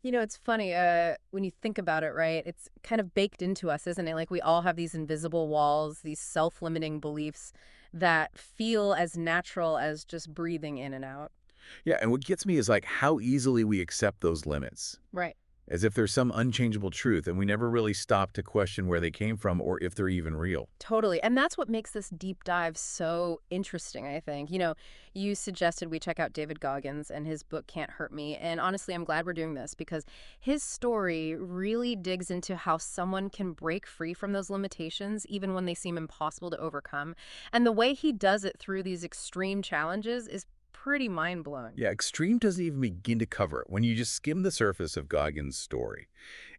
It's funny, when you think about it, right? It's kind of baked into us, isn't it? Like we all have these invisible walls, these self-limiting beliefs that feel as natural as just breathing in and out. Yeah, and what gets me is like how easily we accept those limits, Right. as if there's some unchangeable truth, and we never really stop to question where they came from or if they're even real. Totally. And that's what makes this deep dive so interesting, I think. You suggested we check out David Goggins and his book Can't Hurt Me. And honestly, I'm glad we're doing this because his story really digs into how someone can break free from those limitations, even when they seem impossible to overcome. And the way he does it through these extreme challenges is pretty mind blowing. Yeah, extreme doesn't even begin to cover it. When you just skim the surface of Goggins' story,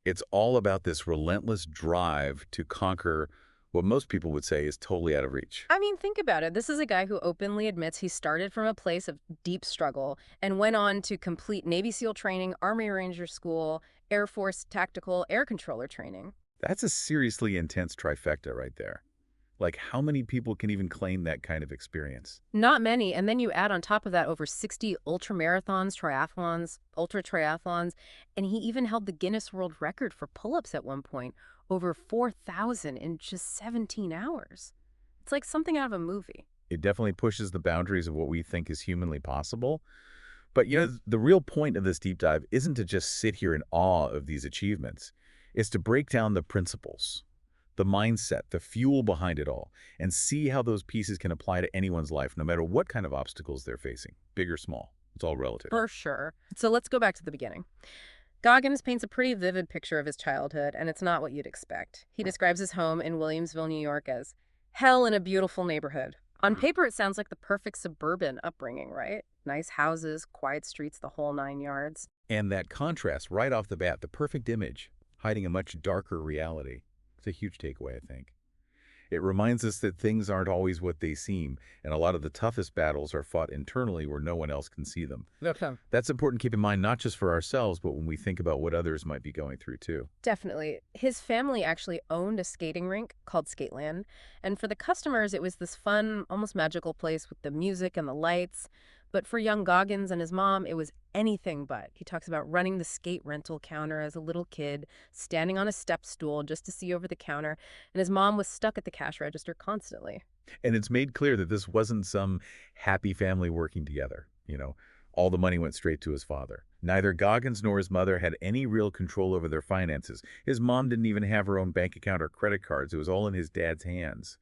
it's all about this relentless drive to conquer what most people would say is totally out of reach. I mean, think about it. This is a guy who openly admits he started from a place of deep struggle and went on to complete Navy SEAL training, Army Ranger School, Air Force tactical air controller training. That's a seriously intense trifecta right there. Like, how many people can even claim that kind of experience? Not many. And then you add on top of that over 60 ultra marathons, triathlons, ultra triathlons, and he even held the Guinness World Record for pull ups at one point, over 4,000 in just 17 hours. It's like something out of a movie. It definitely pushes the boundaries of what we think is humanly possible. But, the real point of this deep dive isn't to just sit here in awe of these achievements. It's to break down the principles, the mindset, the fuel behind it all, and see how those pieces can apply to anyone's life, no matter what kind of obstacles they're facing, big or small. It's all relative. For sure. So let's go back to the beginning. Goggins paints a pretty vivid picture of his childhood, and it's not what you'd expect. He describes his home in Williamsville, New York as hell in a beautiful neighborhood. On paper, it sounds like the perfect suburban upbringing, right? Nice houses, quiet streets, the whole 9 yards. And that contrast right off the bat, the perfect image, hiding a much darker reality. It's a huge takeaway, I think. It reminds us that things aren't always what they seem, and a lot of the toughest battles are fought internally where no one else can see them. Okay. That's important to keep in mind, not just for ourselves, but when we think about what others might be going through too. Definitely. His family actually owned a skating rink called Skateland, and for the customers, it was this fun, almost magical place with the music and the lights. But for young Goggins and his mom, it was anything but. He talks about running the skate rental counter as a little kid, standing on a step stool just to see over the counter, and his mom was stuck at the cash register constantly. And it's made clear that this wasn't some happy family working together. All the money went straight to his father. Neither Goggins nor his mother had any real control over their finances. His mom didn't even have her own bank account or credit cards. It was all in his dad's hands.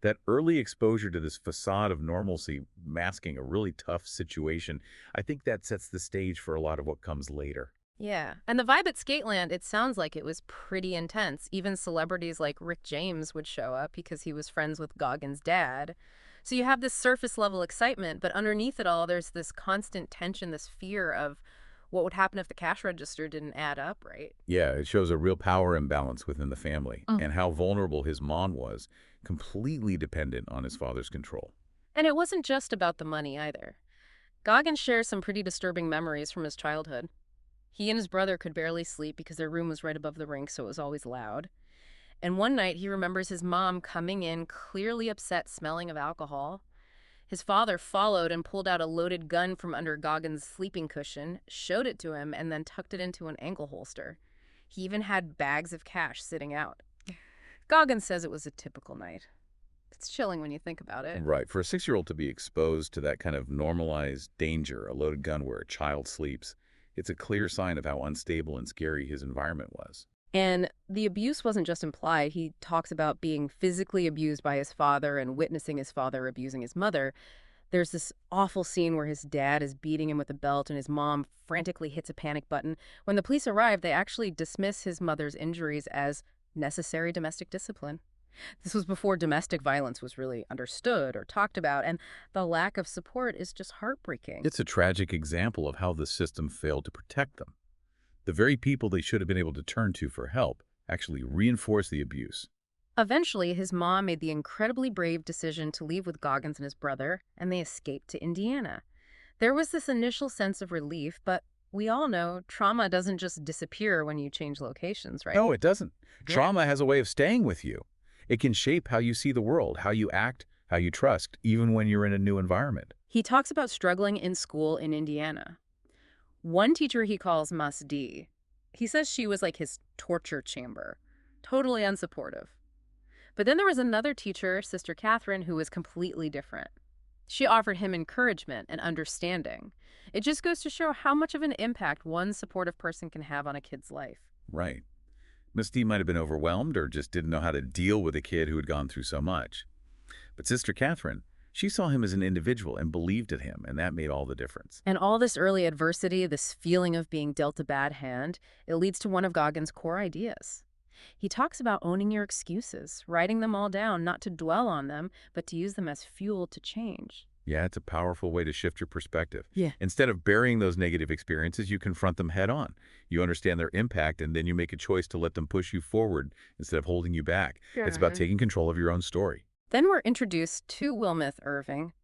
That early exposure to this facade of normalcy masking a really tough situation, I think that sets the stage for a lot of what comes later. Yeah. And the vibe at Skateland, it sounds like it was pretty intense. Even celebrities like Rick James would show up because he was friends with Goggins' dad. So you have this surface level excitement, but underneath it all, there's this constant tension, this fear of what would happen if the cash register didn't add up, right? Yeah, it shows a real power imbalance within the family and how vulnerable his mom was, completely dependent on his father's control. And it wasn't just about the money either. Goggins shares some pretty disturbing memories from his childhood. He and his brother could barely sleep because their room was right above the rink, so it was always loud. And one night, he remembers his mom coming in, clearly upset, smelling of alcohol. His father followed and pulled out a loaded gun from under Goggins' sleeping cushion, showed it to him, and then tucked it into an ankle holster. He even had bags of cash sitting out. Goggins says it was a typical night. It's chilling when you think about it. Right. For a 6-year-old to be exposed to that kind of normalized danger, a loaded gun where a child sleeps, it's a clear sign of how unstable and scary his environment was. And the abuse wasn't just implied. He talks about being physically abused by his father and witnessing his father abusing his mother. There's this awful scene where his dad is beating him with a belt and his mom frantically hits a panic button. When the police arrive, they actually dismiss his mother's injuries as necessary domestic discipline. This was before domestic violence was really understood or talked about, and the lack of support is just heartbreaking. It's a tragic example of how the system failed to protect them. The very people they should have been able to turn to for help actually reinforce the abuse. Eventually, his mom made the incredibly brave decision to leave with Goggins and his brother, and they escaped to Indiana. There was this initial sense of relief, but we all know trauma doesn't just disappear when you change locations, right? No, it doesn't. Yeah. Trauma has a way of staying with you. It can shape how you see the world, how you act, how you trust, even when you're in a new environment. He talks about struggling in school in Indiana. One teacher he calls Mus D. He says she was like his torture chamber, totally unsupportive. But then there was another teacher, Sister Catherine, who was completely different. She offered him encouragement and understanding. It just goes to show how much of an impact one supportive person can have on a kid's life. Right. Miss D might have been overwhelmed or just didn't know how to deal with a kid who had gone through so much. But Sister Catherine, she saw him as an individual and believed in him, and that made all the difference. And all this early adversity, this feeling of being dealt a bad hand, it leads to one of Goggins' core ideas. He talks about owning your excuses, writing them all down, not to dwell on them, but to use them as fuel to change. Yeah, it's a powerful way to shift your perspective. Yeah. Instead of burying those negative experiences, you confront them head on. You understand their impact, and then you make a choice to let them push you forward instead of holding you back. It's about taking control of your own story. Then we're introduced to Wilmeth Irving.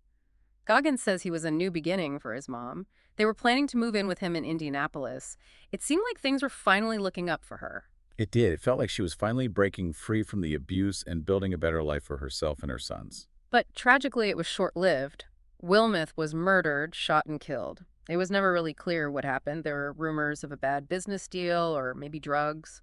Goggins says he was a new beginning for his mom. They were planning to move in with him in Indianapolis. It seemed like things were finally looking up for her. It did. It felt like she was finally breaking free from the abuse and building a better life for herself and her sons. But tragically, it was short-lived. Wilmeth was murdered, shot, and killed. It was never really clear what happened. There were rumors of a bad business deal or maybe drugs.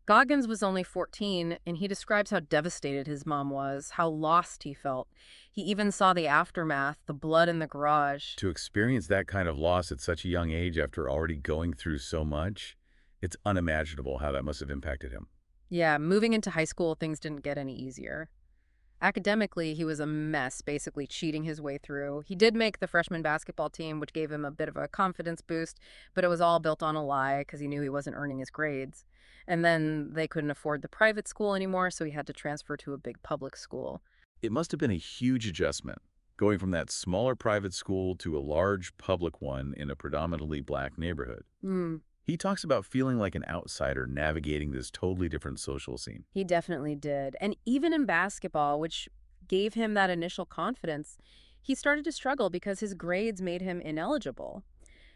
Goggins was only 14, and he describes how devastated his mom was, how lost he felt. He even saw the aftermath, the blood in the garage. To experience that kind of loss at such a young age after already going through so much, it's unimaginable how that must have impacted him. Yeah, moving into high school, things didn't get any easier. Academically, he was a mess, basically cheating his way through. He did make the freshman basketball team, which gave him a bit of a confidence boost, but it was all built on a lie because he knew he wasn't earning his grades. And then they couldn't afford the private school anymore, so he had to transfer to a big public school. It must have been a huge adjustment, going from that smaller private school to a large public one in a predominantly black neighborhood. He talks about feeling like an outsider navigating this totally different social scene. He definitely did. And even in basketball, which gave him that initial confidence, he started to struggle because his grades made him ineligible.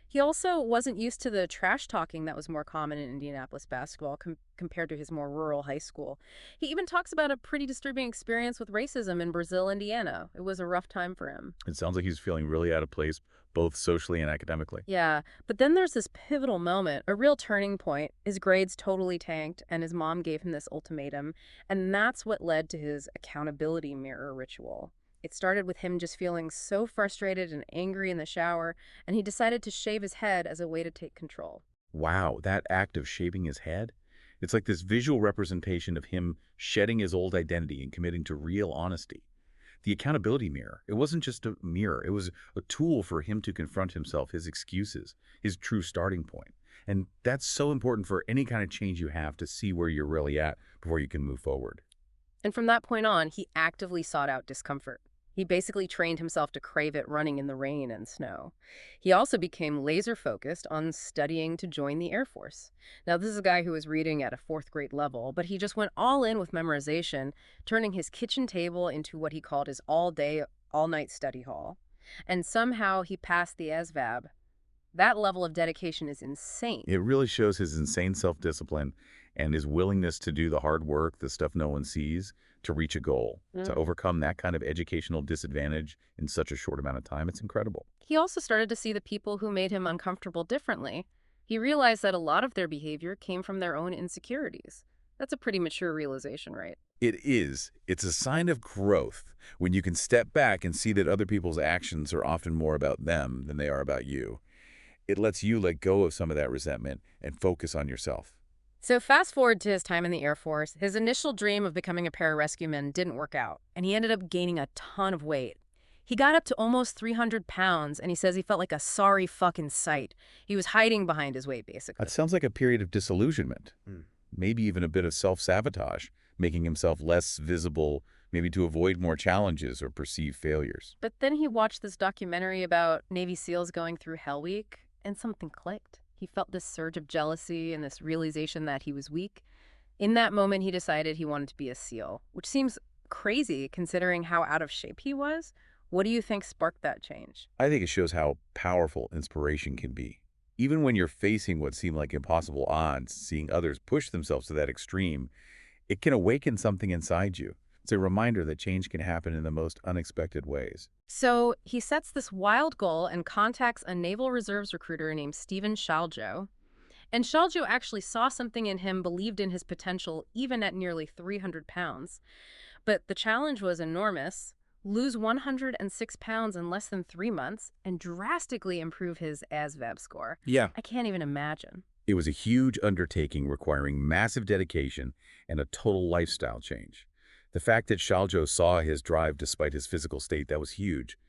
He also wasn't used to the trash talking that was more common in Indianapolis basketball compared to his more rural high school. He even talks about a pretty disturbing experience with racism in Brazil, Indiana. It was a rough time for him. It sounds like he's feeling really out of place, both socially and academically. Yeah, but then there's this pivotal moment, a real turning point. His grades totally tanked, and his mom gave him this ultimatum, and that's what led to his accountability mirror ritual. It started with him just feeling so frustrated and angry in the shower, and he decided to shave his head as a way to take control. Wow, that act of shaving his head? It's like this visual representation of him shedding his old identity and committing to real honesty. The accountability mirror, it wasn't just a mirror, it was a tool for him to confront himself, his excuses, his true starting point. And that's so important for any kind of change you have to see where you're really at before you can move forward. And from that point on, he actively sought out discomfort. He basically trained himself to crave it running in the rain and snow. He also became laser focused on studying to join the Air Force. Now, this is a guy who was reading at a fourth grade level, but he just went all in with memorization, turning his kitchen table into what he called his all-day, all-night study hall. And somehow he passed the SVAB. That level of dedication is insane. It really shows his insane self-discipline and his willingness to do the hard work, the stuff no one sees, to reach a goal, to overcome that kind of educational disadvantage in such a short amount of time. It's incredible. He also started to see the people who made him uncomfortable differently. He realized that a lot of their behavior came from their own insecurities. That's a pretty mature realization, right? It is. It's a sign of growth when you can step back and see that other people's actions are often more about them than they are about you. It lets you let go of some of that resentment and focus on yourself. So fast forward to his time in the Air Force, his initial dream of becoming a pararescueman didn't work out, and he ended up gaining a ton of weight. He got up to almost 300 pounds, and he says he felt like a sorry fucking sight. He was hiding behind his weight, basically. That sounds like a period of disillusionment, maybe even a bit of self-sabotage, making himself less visible, maybe to avoid more challenges or perceived failures. But then he watched this documentary about Navy SEALs going through Hell Week, and something clicked. He felt this surge of jealousy and this realization that he was weak. In that moment, he decided he wanted to be a SEAL, which seems crazy considering how out of shape he was. What do you think sparked that change? I think it shows how powerful inspiration can be. Even when you're facing what seem like impossible odds, seeing others push themselves to that extreme, it can awaken something inside you. It's a reminder that change can happen in the most unexpected ways. So he sets this wild goal and contacts a Naval Reserves recruiter named Stephen Shaljo. And Shaljo actually saw something in him, believed in his potential, even at nearly 300 pounds. But the challenge was enormous: lose 106 pounds in less than 3 months and drastically improve his ASVAB score. Yeah. I can't even imagine. It was a huge undertaking requiring massive dedication and a total lifestyle change. The fact that Shaljo saw his drive despite his physical state, that was huge.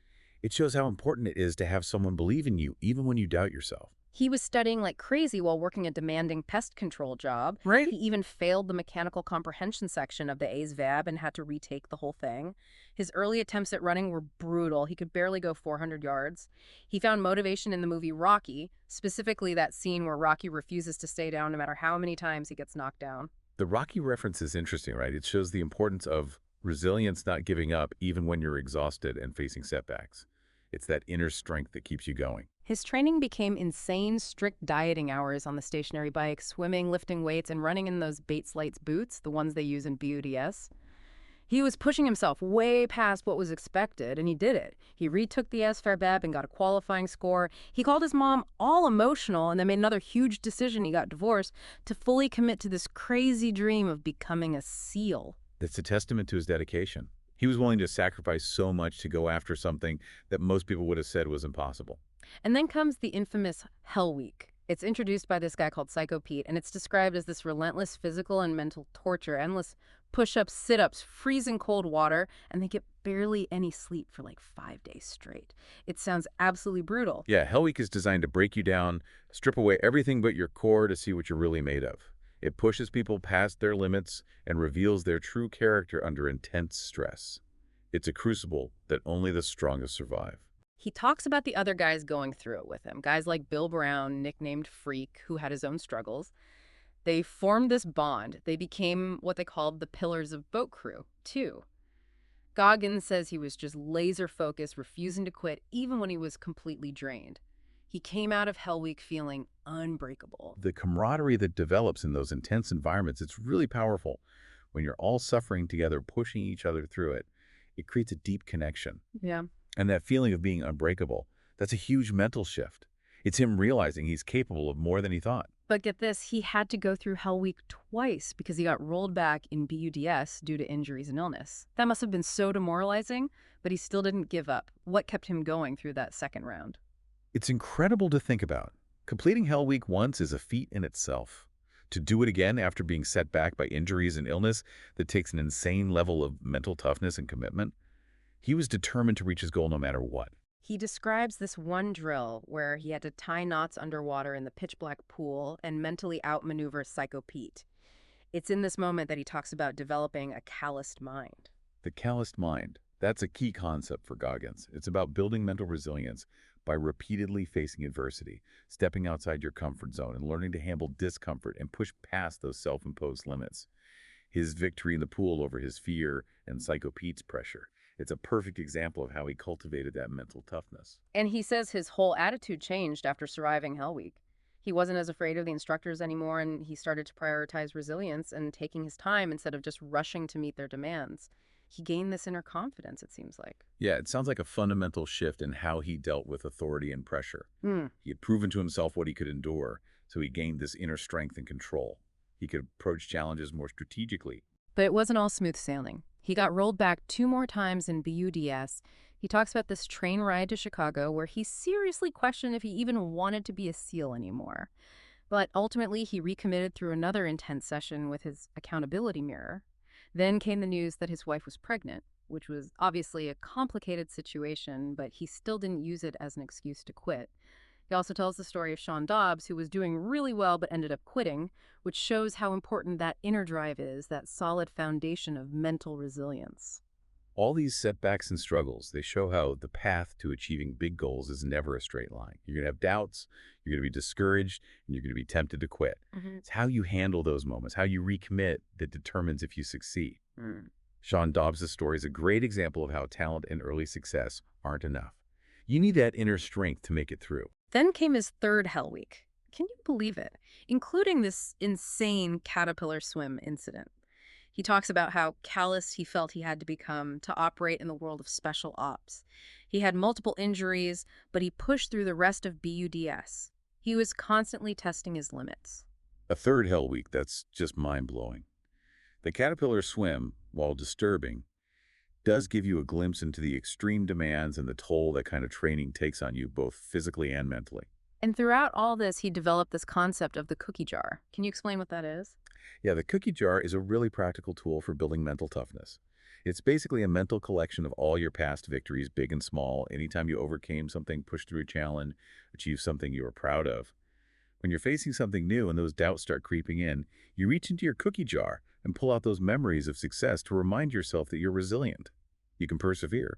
It shows how important it is to have someone believe in you even when you doubt yourself. He was studying like crazy while working a demanding pest control job. Right? He even failed the mechanical comprehension section of the ASVAB and had to retake the whole thing. His early attempts at running were brutal. He could barely go 400 yards. He found motivation in the movie Rocky, specifically that scene where Rocky refuses to stay down no matter how many times he gets knocked down. The Rocky reference is interesting, right? It shows the importance of resilience, not giving up even when you're exhausted and facing setbacks. It's that inner strength that keeps you going. His training became insane, strict dieting hours on the stationary bike, swimming, lifting weights, and running in those Bates Lights boots, the ones they use in BUDS. He was pushing himself way past what was expected, and he did it. He retook the SFARBAB and got a qualifying score. He called his mom all emotional and then made another huge decision. He got divorced to fully commit to this crazy dream of becoming a SEAL. That's a testament to his dedication. He was willing to sacrifice so much to go after something that most people would have said was impossible. And then comes the infamous Hell Week. It's introduced by this guy called Psycho Pete, and it's described as this relentless physical and mental torture, endless push-ups, sit-ups, freezing cold water, and they get barely any sleep for like 5 days straight. It sounds absolutely brutal. Yeah, Hell Week is designed to break you down, strip away everything but your core to see what you're really made of. It pushes people past their limits and reveals their true character under intense stress. It's a crucible that only the strongest survive. He talks about the other guys going through it with him, guys like Bill Brown, nicknamed Freak, who had his own struggles. They formed this bond. They became what they called the pillars of boat crew, too. Goggins says he was just laser focused, refusing to quit even when he was completely drained. He came out of Hell Week feeling unbreakable. The camaraderie that develops in those intense environments, it's really powerful. When you're all suffering together, pushing each other through it, it creates a deep connection. Yeah. And that feeling of being unbreakable, that's a huge mental shift. It's him realizing he's capable of more than he thought. But get this, he had to go through Hell Week twice because he got rolled back in BUDS due to injuries and illness. That must have been so demoralizing, but he still didn't give up. What kept him going through that second round? It's incredible to think about. Completing Hell Week once is a feat in itself. To do it again after being set back by injuries and illness, that takes an insane level of mental toughness and commitment. He was determined to reach his goal no matter what. He describes this one drill where he had to tie knots underwater in the pitch-black pool and mentally outmaneuver Psycho Pete. It's in this moment that he talks about developing a calloused mind. The calloused mind, that's a key concept for Goggins. It's about building mental resilience by repeatedly facing adversity, stepping outside your comfort zone, and learning to handle discomfort and push past those self-imposed limits. His victory in the pool over his fear and Psycho Pete's pressure. It's a perfect example of how he cultivated that mental toughness. And he says his whole attitude changed after surviving Hell Week. He wasn't as afraid of the instructors anymore, and he started to prioritize resilience and taking his time instead of just rushing to meet their demands. He gained this inner confidence, it seems like. Yeah, it sounds like a fundamental shift in how he dealt with authority and pressure. Hmm. He had proven to himself what he could endure, so he gained this inner strength and control. He could approach challenges more strategically. But it wasn't all smooth sailing. He got rolled back 2 more times in BUDS. He talks about this train ride to Chicago where he seriously questioned if he even wanted to be a SEAL anymore. But ultimately, he recommitted through another intense session with his accountability mirror. Then came the news that his wife was pregnant, which was obviously a complicated situation, but he still didn't use it as an excuse to quit. He also tells the story of Sean Dobbs, who was doing really well but ended up quitting, which shows how important that inner drive is, that solid foundation of mental resilience. All these setbacks and struggles, they show how the path to achieving big goals is never a straight line. You're going to have doubts, you're going to be discouraged, and you're going to be tempted to quit. It's how you handle those moments, how you recommit that determines if you succeed. Sean Dobbs' story is a great example of how talent and early success aren't enough. You need that inner strength to make it through. Then came his third Hell Week. Can you believe it? Including this insane caterpillar swim incident. He talks about how callous he felt he had to become to operate in the world of special ops. He had multiple injuries, but he pushed through the rest of BUDS. He was constantly testing his limits. A third hell week that's just mind-blowing. The caterpillar swim, while disturbing, does give you a glimpse into the extreme demands and the toll that kind of training takes on you, both physically and mentally. And throughout all this, he developed this concept of the cookie jar. Can you explain what that is? Yeah, the cookie jar is a really practical tool for building mental toughness. It's basically a mental collection of all your past victories, big and small, anytime you overcame something, pushed through a challenge, achieved something you were proud of. When you're facing something new and those doubts start creeping in, you reach into your cookie jar and pull out those memories of success to remind yourself that you're resilient. You can persevere.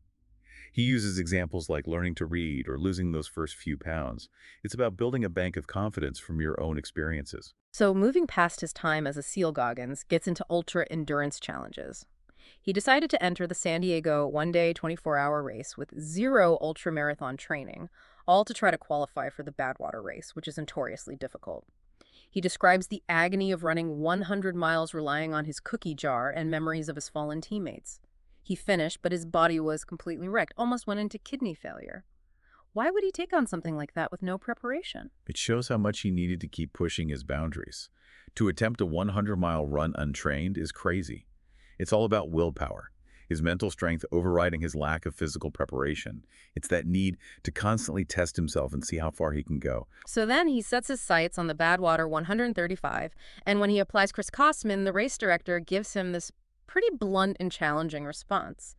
He uses examples like learning to read or losing those first few pounds. It's about building a bank of confidence from your own experiences. So, moving past his time as a SEAL, Goggins gets into ultra endurance challenges. He decided to enter the San Diego one-day, 24-hour race with zero ultramarathon training, all to try to qualify for the Badwater race, which is notoriously difficult. He describes the agony of running 100 miles relying on his cookie jar and memories of his fallen teammates. He finished, but his body was completely wrecked, almost went into kidney failure. Why would he take on something like that with no preparation? It shows how much he needed to keep pushing his boundaries. To attempt a 100-mile run untrained is crazy. It's all about willpower, his mental strength overriding his lack of physical preparation. It's that need to constantly test himself and see how far he can go. So then he sets his sights on the Badwater 135, and when he applies Chris Kostman, the race director gives him this pretty blunt and challenging response.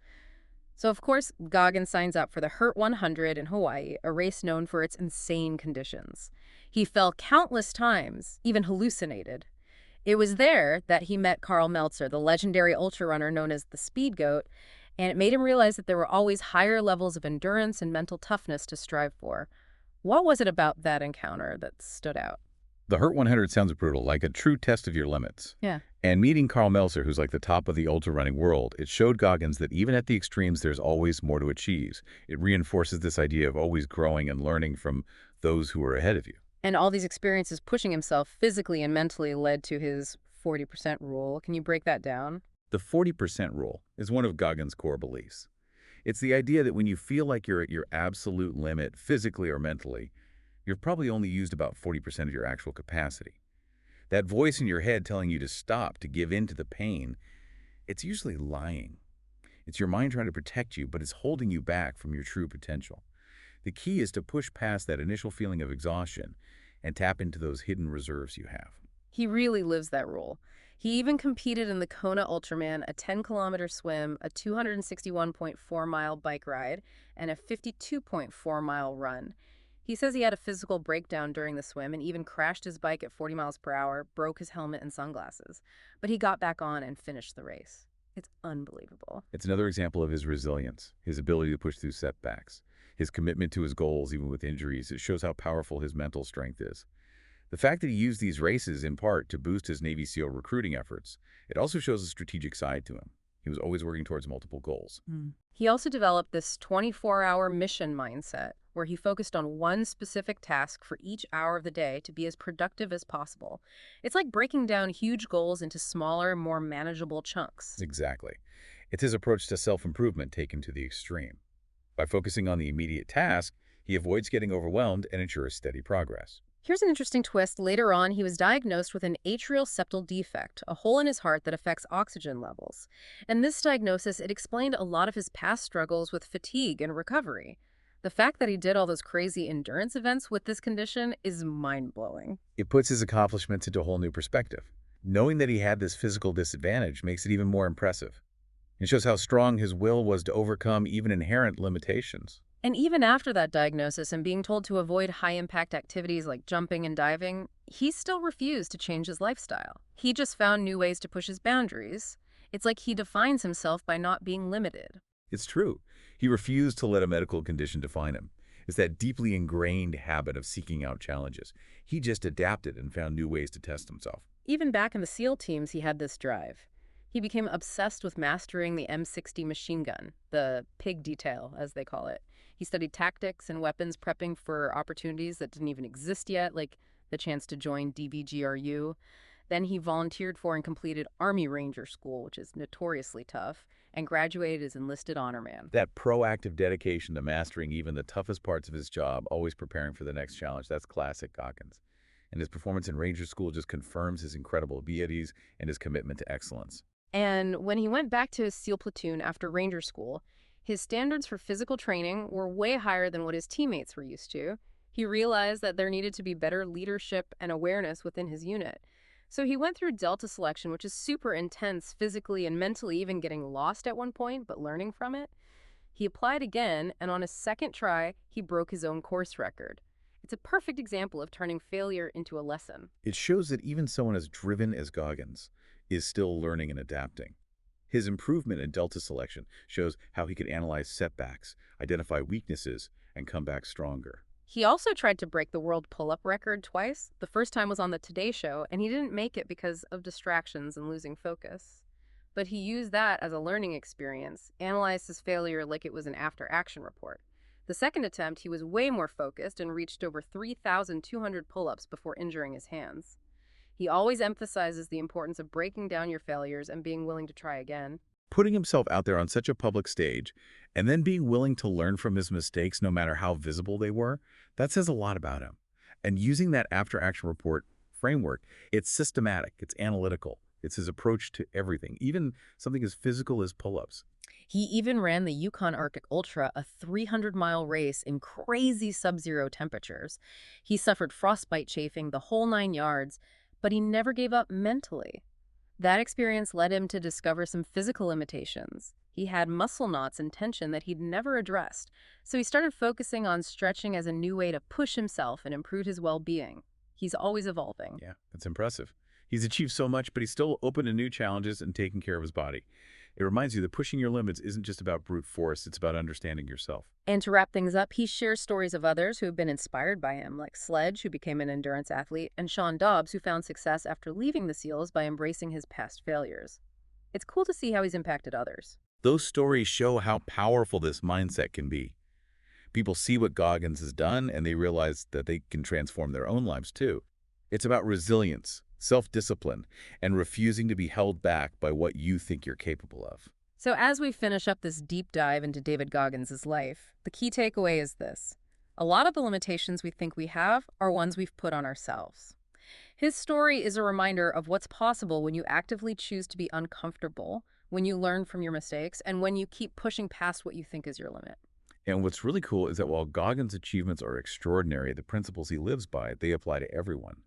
So, of course, Goggins signs up for the Hurt 100 in Hawaii, a race known for its insane conditions. He fell countless times, even hallucinated. It was there that he met Carl Meltzer, the legendary ultra runner known as the Speed Goat, and it made him realize that there were always higher levels of endurance and mental toughness to strive for. What was it about that encounter that stood out? The Hurt 100 sounds brutal, like a true test of your limits. Yeah. And meeting Carl Meltzer, who's like the top of the ultra running world, it showed Goggins that even at the extremes, there's always more to achieve. It reinforces this idea of always growing and learning from those who are ahead of you. And all these experiences pushing himself physically and mentally led to his 40% rule. Can you break that down? The 40% rule is one of Goggins' core beliefs. It's the idea that when you feel like you're at your absolute limit, physically or mentally, you've probably only used about 40% of your actual capacity. That voice in your head telling you to stop, to give in to the pain, it's usually lying. It's your mind trying to protect you, but it's holding you back from your true potential. The key is to push past that initial feeling of exhaustion and tap into those hidden reserves you have. He really lives that rule. He even competed in the Kona Ultraman, a 10-kilometer swim, a 261.4-mile bike ride, and a 52.4-mile run. He says he had a physical breakdown during the swim and even crashed his bike at 40 miles per hour, broke his helmet and sunglasses. But he got back on and finished the race. It's unbelievable. It's another example of his resilience, his ability to push through setbacks, his commitment to his goals even with injuries. It shows how powerful his mental strength is. The fact that he used these races in part to boost his Navy SEAL recruiting efforts, it also shows a strategic side to him. He was always working towards multiple goals. He also developed this 24-hour mission mindset where he focused on one specific task for each hour of the day to be as productive as possible. It's like breaking down huge goals into smaller, more manageable chunks. Exactly. It's his approach to self-improvement taken to the extreme. By focusing on the immediate task, he avoids getting overwhelmed and ensures steady progress. Here's an interesting twist. Later on, he was diagnosed with an atrial septal defect, a hole in his heart that affects oxygen levels. And this diagnosis, it explained a lot of his past struggles with fatigue and recovery. The fact that he did all those crazy endurance events with this condition is mind-blowing. It puts his accomplishments into a whole new perspective. Knowing that he had this physical disadvantage makes it even more impressive. It shows how strong his will was to overcome even inherent limitations. And even after that diagnosis and being told to avoid high-impact activities like jumping and diving, he still refused to change his lifestyle. He just found new ways to push his boundaries. It's like he defines himself by not being limited. It's true. He refused to let a medical condition define him. It's that deeply ingrained habit of seeking out challenges. He just adapted and found new ways to test himself. Even back in the SEAL teams, he had this drive. He became obsessed with mastering the M60 machine gun, the pig detail, as they call it. He studied tactics and weapons, prepping for opportunities that didn't even exist yet, like the chance to join DBGRU. Then he volunteered for and completed Army Ranger School, which is notoriously tough, and graduated as enlisted honor man. That proactive dedication to mastering even the toughest parts of his job, always preparing for the next challenge, that's classic Goggins. And his performance in Ranger School just confirms his incredible abilities and his commitment to excellence. And when he went back to his SEAL platoon after Ranger School, his standards for physical training were way higher than what his teammates were used to. He realized that there needed to be better leadership and awareness within his unit. So he went through Delta selection, which is super intense physically and mentally, even getting lost at one point, but learning from it. He applied again, and on his second try, he broke his own course record. It's a perfect example of turning failure into a lesson. It shows that even someone as driven as Goggins is still learning and adapting. His improvement in Delta selection shows how he could analyze setbacks, identify weaknesses, and come back stronger. He also tried to break the world pull-up record twice. The first time was on the Today Show, and he didn't make it because of distractions and losing focus. But he used that as a learning experience, analyzed his failure like it was an after-action report. The second attempt, he was way more focused and reached over 3,200 pull-ups before injuring his hands. He always emphasizes the importance of breaking down your failures and being willing to try again. Putting himself out there on such a public stage and then being willing to learn from his mistakes no matter how visible they were, that says a lot about him. And using that after-action report framework, it's systematic, it's analytical, it's his approach to everything, even something as physical as pull-ups. He even ran the Yukon Arctic Ultra, a 300-mile race in crazy sub-zero temperatures. He suffered frostbite, chafing, the whole 9 yards, but he never gave up mentally. That experience led him to discover some physical limitations. He had muscle knots and tension that he'd never addressed, so he started focusing on stretching as a new way to push himself and improve his well-being. He's always evolving. Yeah, that's impressive. He's achieved so much, but he's still open to new challenges and taking care of his body. It reminds you that pushing your limits isn't just about brute force, it's about understanding yourself. And to wrap things up, he shares stories of others who have been inspired by him, like Sledge, who became an endurance athlete, and Sean Dobbs, who found success after leaving the SEALs by embracing his past failures. It's cool to see how he's impacted others. Those stories show how powerful this mindset can be. People see what Goggins has done and they realize that they can transform their own lives too. It's about resilience, self-discipline, and refusing to be held back by what you think you're capable of. So as we finish up this deep dive into David Goggins' life, the key takeaway is this. A lot of the limitations we think we have are ones we've put on ourselves. His story is a reminder of what's possible when you actively choose to be uncomfortable, when you learn from your mistakes, and when you keep pushing past what you think is your limit. And what's really cool is that while Goggins' achievements are extraordinary, the principles he lives by, they apply to everyone.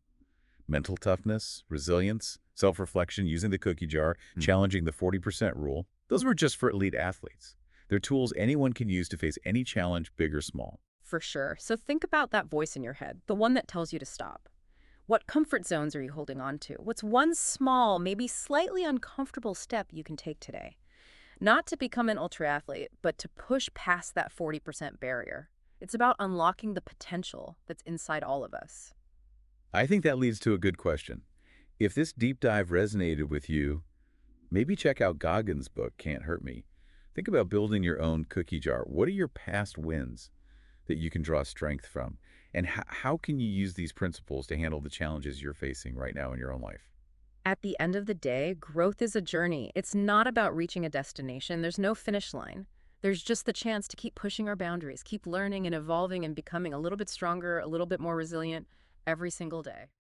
Mental toughness, resilience, self-reflection, using the cookie jar, challenging the 40% rule, those were just for elite athletes. They're tools anyone can use to face any challenge, big or small. For sure. So think about that voice in your head, the one that tells you to stop. What comfort zones are you holding on to? What's one small, maybe slightly uncomfortable step you can take today? Not to become an ultra athlete, but to push past that 40% barrier. It's about unlocking the potential that's inside all of us. I think that leads to a good question. If this deep dive resonated with you, maybe check out Goggins' book, Can't Hurt Me. Think about building your own cookie jar. What are your past wins that you can draw strength from? And how can you use these principles to handle the challenges you're facing right now in your own life? At the end of the day, growth is a journey. It's not about reaching a destination. There's no finish line. There's just the chance to keep pushing our boundaries, keep learning and evolving and becoming a little bit stronger, a little bit more resilient every single day.